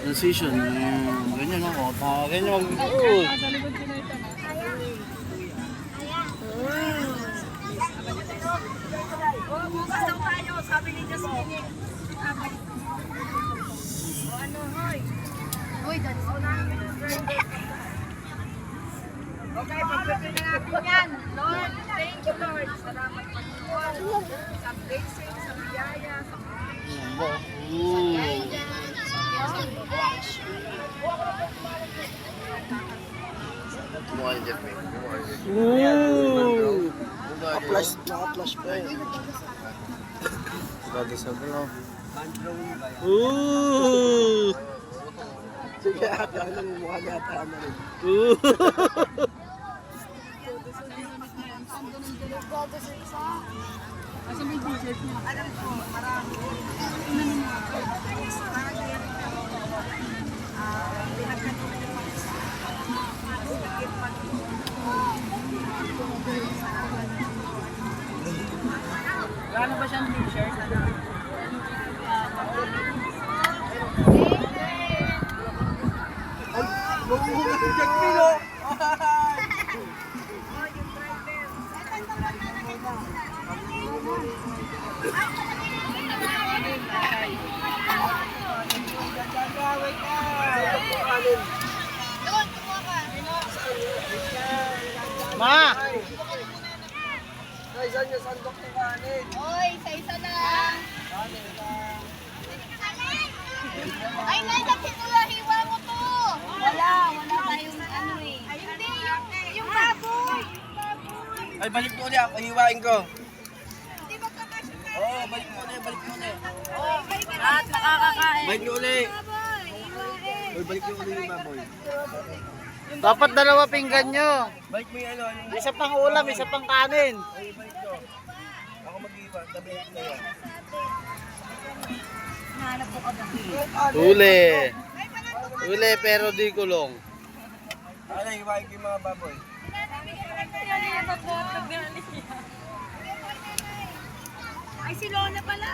Transition. Ganyan ako. Ganyan mag... Bukas daw tayo, sabi ni Jasmine. Ano, hoy? Hoy, that's all namin yung driver. Okay, pagpapin na natin yan. Lord, thank you, Lord. Salamat Panginoon. Sa blessing, sa biyaya, sa Flash pa eh. Gado sa bro. Sige, ano mo mukha yata ano rin. alam ko, marami. Pinagkatuloy yung mga isa. Gano'n ba siyang t-shirt? Ma! Saan yung sandok ni Kanin? Oy, sa isa lang. Ay, nandiyan si Tula, hiwa mo to. Wala tayong ano eh. Hindi, yung baboy. Ay, balik mo ulit ako. Hiwain ko. Hindi magkakasya na. Oo, balik mo ulit. Balik mo ulit. At makakakain. Balik mo ulit. Baboy, hiwain. Uy, balik mo ulit yung baboy. Dapat dalawa pinggan nyo. Balik mo yung ano. Yung... Isa pang ulam, isa pang kanin. Ay, balik ko. Ako mag-iwan. Tabi na yan. Hanap ko kagabi. Huli. Huli pero di kulong. Ano, hiwain ko yung mga baboy. Ay, si Lona pala.